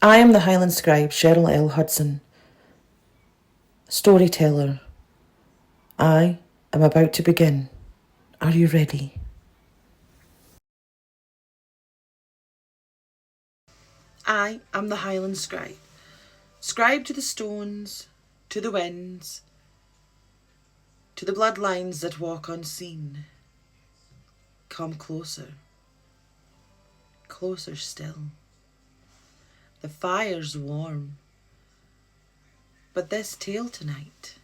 I am the Highland Scribe, Cheryl L. Hudson, storyteller. I am about to begin. Are you ready? I am the Highland Scribe, scribe to the stones, to the winds, to the bloodlines that walk unseen. Come closer, closer still. The fire's warm, but this tale tonight,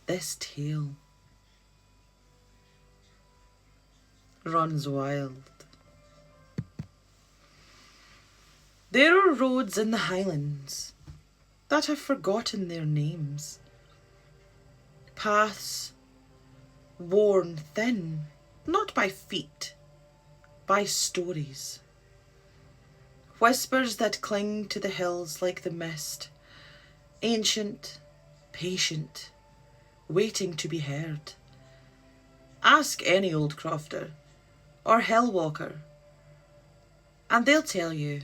this tale runs wild. There are roads in the Highlands that have forgotten their names. Paths worn thin, not by feet, by stories. Whispers that cling to the hills like the mist, ancient, patient, waiting to be heard. Ask any old crofter or hill walker, and they'll tell you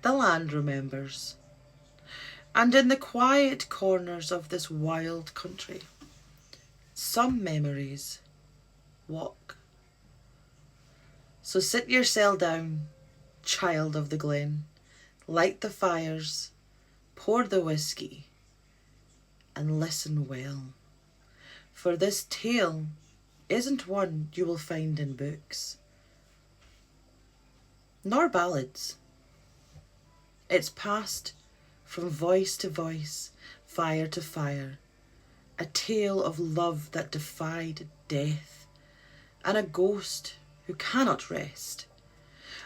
the land remembers. And in the quiet corners of this wild country, some memories walk. So sit yourself down, child of the glen, light the fires, pour the whiskey, and listen well. For this tale isn't one you will find in books, nor ballads. It's passed from voice to voice, fire to fire, a tale of love that defied death, and a ghost who cannot rest.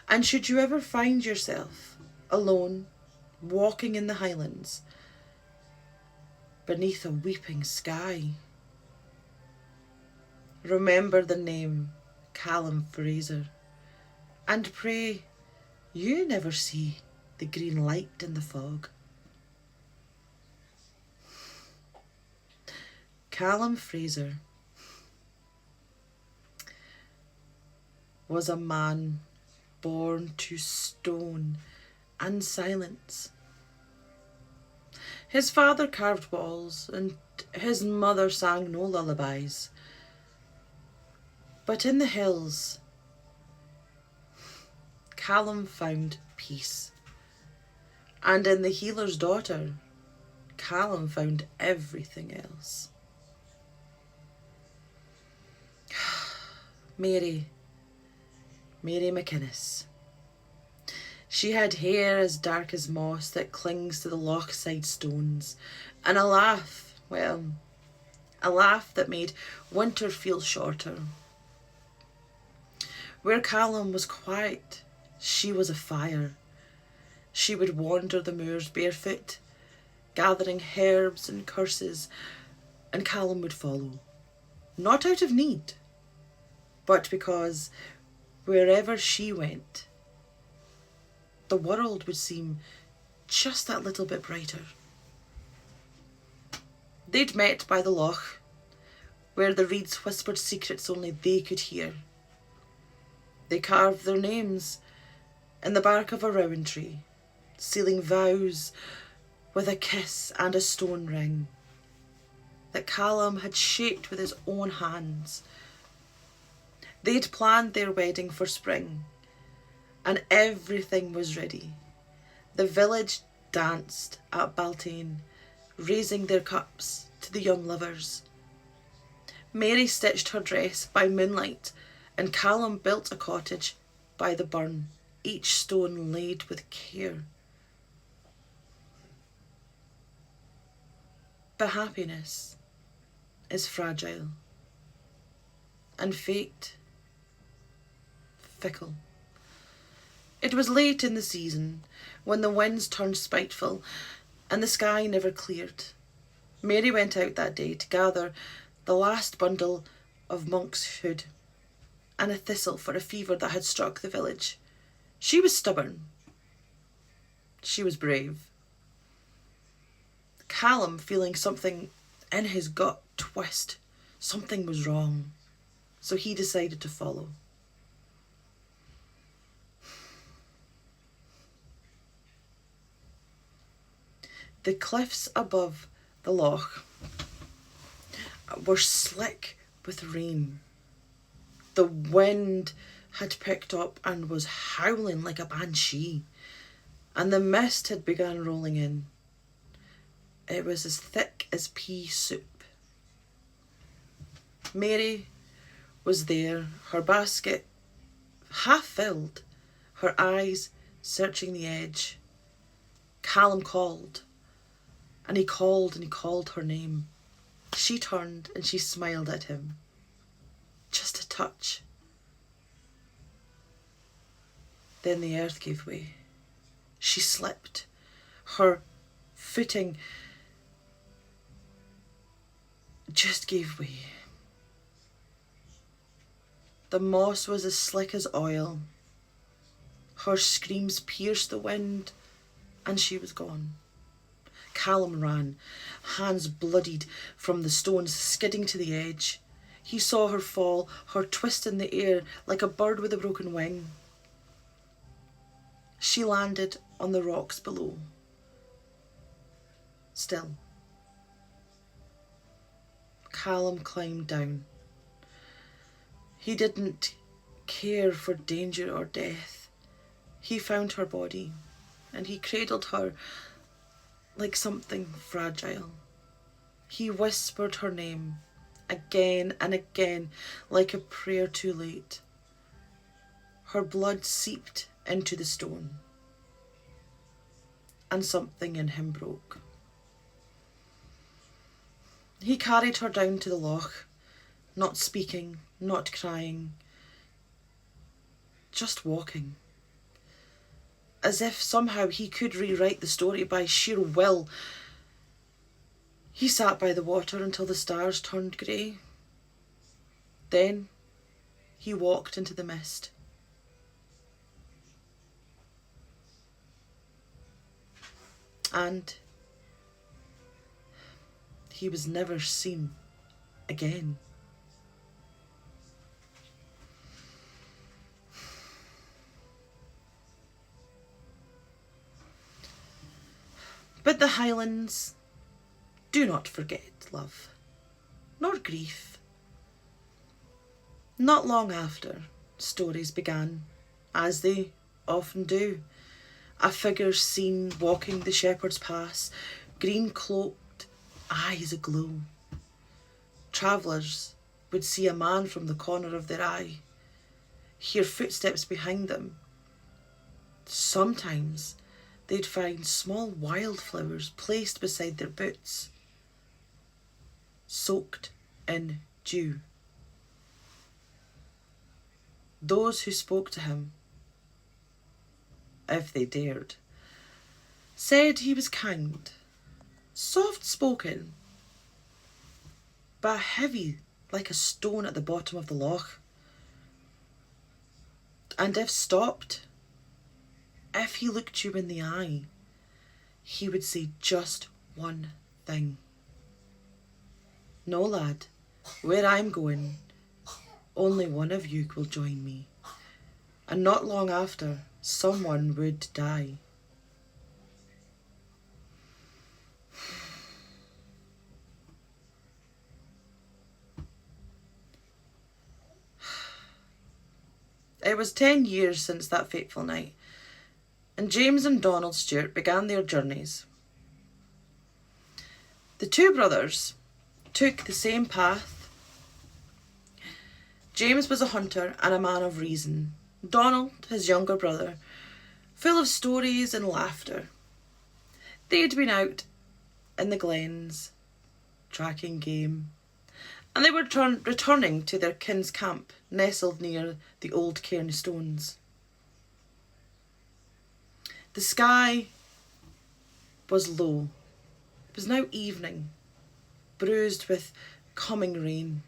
And should you ever find yourself alone, walking in the Highlands, beneath a weeping sky, remember the name Callum Fraser, and pray you never see the green light in the fog. Callum Fraser was a man born to stone and silence. His father carved walls and his mother sang no lullabies. But in the hills, Callum found peace. And in the healer's daughter, Callum found everything else. Mary McInnes. She had hair as dark as moss that clings to the lochside stones, and a laugh, well, a laugh that made winter feel shorter. Where Callum was quiet, she was a fire. She would wander the moors barefoot, gathering herbs and curses, and Callum would follow, not out of need, but because wherever she went, the world would seem just that little bit brighter. They'd met by the loch, where the reeds whispered secrets only they could hear. They carved their names in the bark of a rowan tree, sealing vows with a kiss and a stone ring that Callum had shaped with his own hands. They'd planned their wedding for spring, and everything was ready. The village danced at Baltane, raising their cups to the young lovers. Mary stitched her dress by moonlight, and Callum built a cottage by the burn, each stone laid with care. But happiness is fragile, and fate fickle. It was late in the season, when the winds turned spiteful and the sky never cleared. Mary went out that day to gather the last bundle of monk's hood and a thistle for a fever that had struck the village. She was stubborn. She was brave. Callum, feeling something in his gut twist, something was wrong, so he decided to follow. The cliffs above the loch were slick with rain. The wind had picked up and was howling like a banshee, and the mist had begun rolling in. It was as thick as pea soup. Mary was there, her basket half filled, her eyes searching the edge. Callum called, and he called and he called her name. She turned and she smiled at him. Just a touch. Then the earth gave way. She slipped. Her footing just gave way. The moss was as slick as oil. Her screams pierced the wind, and she was gone. Callum ran, hands bloodied from the stones, skidding to the edge. He saw her fall, her twist in the air like a bird with a broken wing. She landed on the rocks below. Still. Callum climbed down. He didn't care for danger or death. He found her body and he cradled her like something fragile. He whispered her name again and again like a prayer too late. Her blood seeped into the stone and something in him broke. He carried her down to the loch, not speaking, not crying, just walking. As if somehow he could rewrite the story by sheer will. He sat by the water until the stars turned grey. Then he walked into the mist. And he was never seen again. But the Highlands do not forget love, nor grief. Not long after, stories began, as they often do. A figure seen walking the shepherd's pass, green cloaked, eyes aglow. Travellers would see a man from the corner of their eye, hear footsteps behind them. Sometimes they'd find small wildflowers placed beside their boots, soaked in dew. Those who spoke to him, if they dared, said he was kind, soft-spoken, but heavy like a stone at the bottom of the loch. And if stopped, if he looked you in the eye, he would say just one thing. No, lad, where I'm going, only one of you will join me. And not long after, someone would die. It was 10 years since that fateful night, and James and Donald Stewart began their journeys. The two brothers took the same path. James was a hunter and a man of reason. Donald, his younger brother, full of stories and laughter. They had been out in the glens, tracking game, and they were returning to their kin's camp, nestled near the old cairn stones. The sky was low. It was now evening, bruised with coming rain.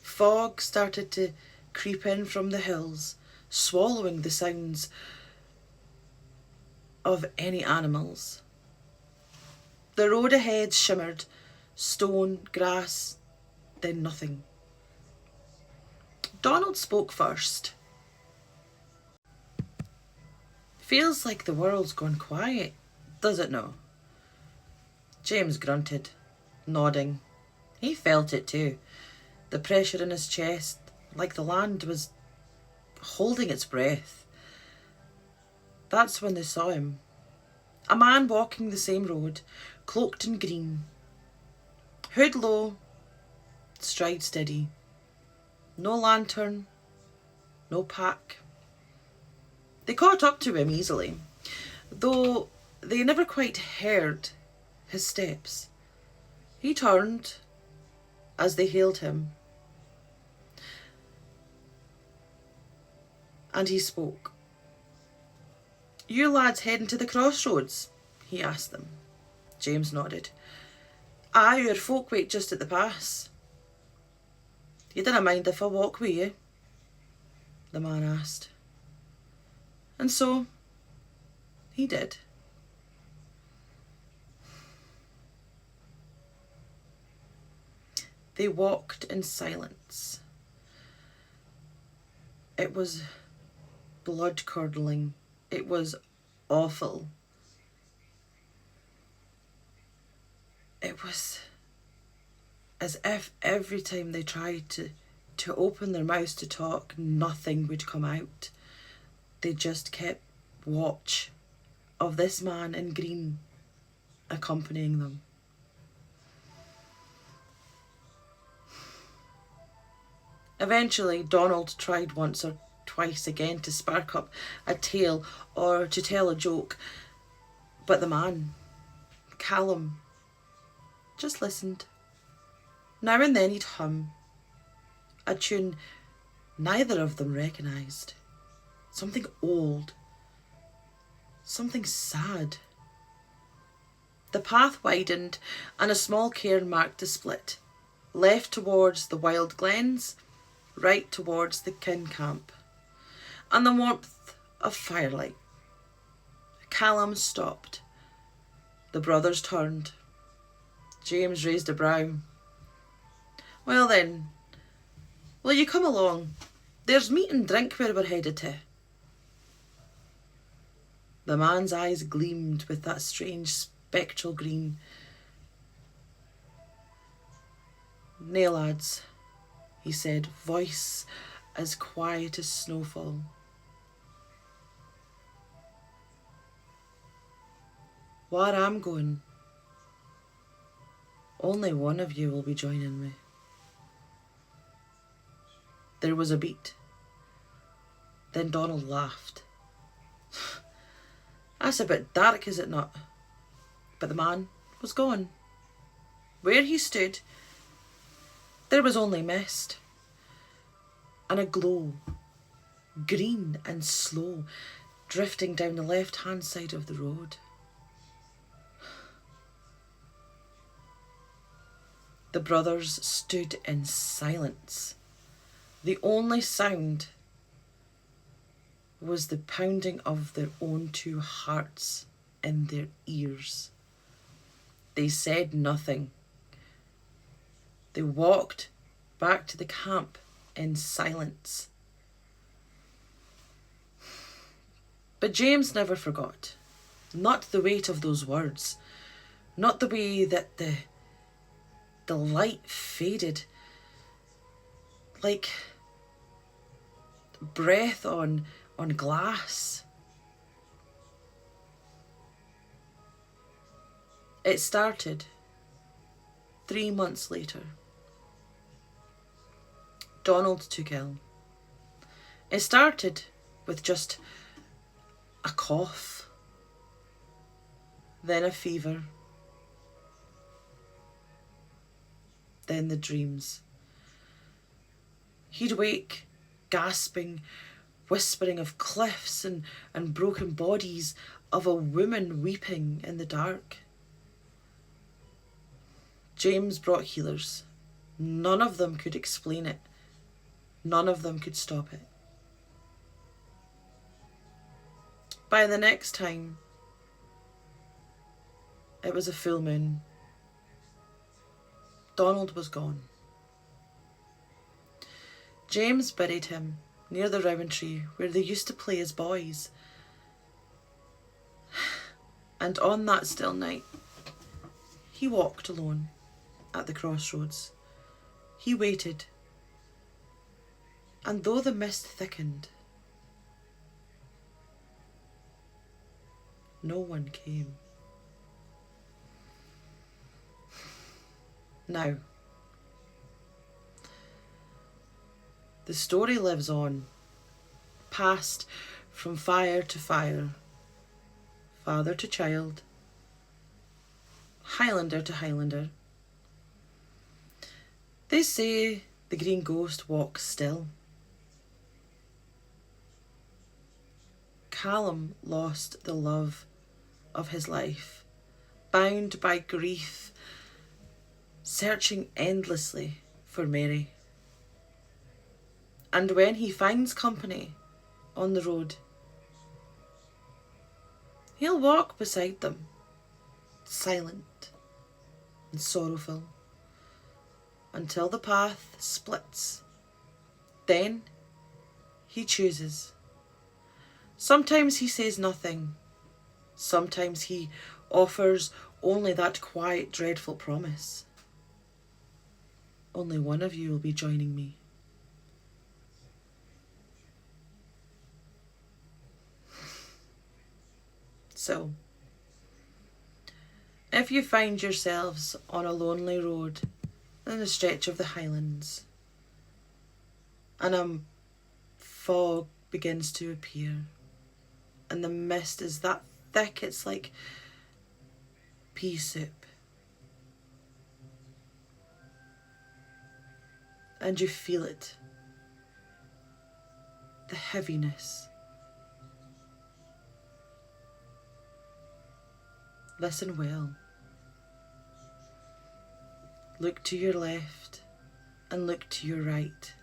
Fog started to creep in from the hills, swallowing the sounds of any animals. The road ahead shimmered, stone, grass, then nothing. Donald spoke first. Feels like the world's gone quiet, does it no? James grunted, nodding. He felt it too, the pressure in his chest, like the land was holding its breath. That's when they saw him. A man walking the same road, cloaked in green. Hood low, stride steady. No lantern, no pack. They caught up to him easily, though they never quite heard his steps. He turned as they hailed him, and he spoke. "You lads heading to the crossroads?" he asked them. James nodded. "Aye, our folk wait just at the pass." "You dinna mind if I walk with you?" the man asked. And so he did. They walked in silence. It was blood-curdling. It was awful. It was as if every time they tried to open their mouths to talk, nothing would come out. They just kept watch of this man in green accompanying them. Eventually, Donald tried once or twice again to spark up a tale or to tell a joke, but the man, Callum, just listened. Now and then he'd hum a tune neither of them recognised. Something old, something sad. The path widened and a small cairn marked the split, left towards the wild glens, right towards the kin camp, and the warmth of firelight. Callum stopped. The brothers turned. James raised a brow. "Well then, will you come along? There's meat and drink where we're headed to." The man's eyes gleamed with that strange spectral green. "Nay, lads," he said, voice as quiet as snowfall. "Where I'm going, only one of you will be joining me." There was a beat. Then Donald laughed. "That's a bit dark, is it not?" But the man was gone. Where he stood, there was only mist and a glow, green and slow, drifting down the left-hand side of the road. The brothers stood in silence. The only sound was the pounding of their own two hearts in their ears. They said nothing. They walked back to the camp in silence. But James never forgot. Not the weight of those words. Not the way that the light faded like breath on glass. It started 3 months later. Donald took ill. It started with just a cough, then a fever, then the dreams. He'd wake gasping, whispering of cliffs and broken bodies, of a woman weeping in the dark. James brought healers. None of them could explain it. None of them could stop it. By the next time, it was a full moon. Donald was gone. James buried him near the rowan tree where they used to play as boys. And on that still night, he walked alone at the crossroads. He waited, and though the mist thickened, no one came. Now, the story lives on, passed from fire to fire, father to child, Highlander to Highlander. They say the green ghost walks still. Callum lost the love of his life, bound by grief, searching endlessly for Mary. And when he finds company on the road, he'll walk beside them, silent and sorrowful, until the path splits. Then he chooses. Sometimes he says nothing. Sometimes he offers only that quiet, dreadful promise. Only one of you will be joining me. So, if you find yourselves on a lonely road in a stretch of the Highlands, and a fog begins to appear, and the mist is that thick it's like pea soup, and you feel it, the heaviness, listen well. Look to your left and look to your right.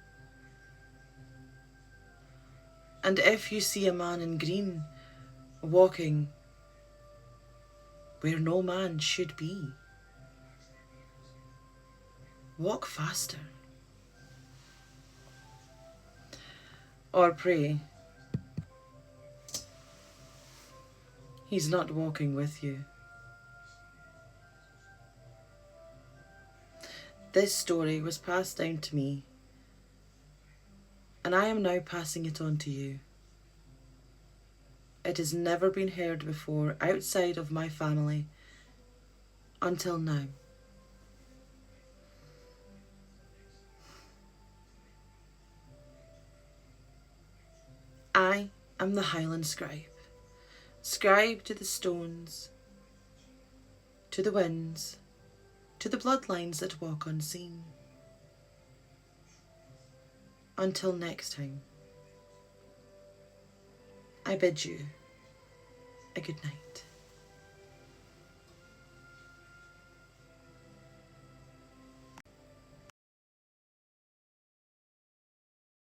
And if you see a man in green walking where no man should be, walk faster. Or pray he's not walking with you. This story was passed down to me, and I am now passing it on to you. It has never been heard before outside of my family until now. I am the Highland Scribe, scribe to the stones, to the winds, to the bloodlines that walk unseen. Until next time, I bid you a good night.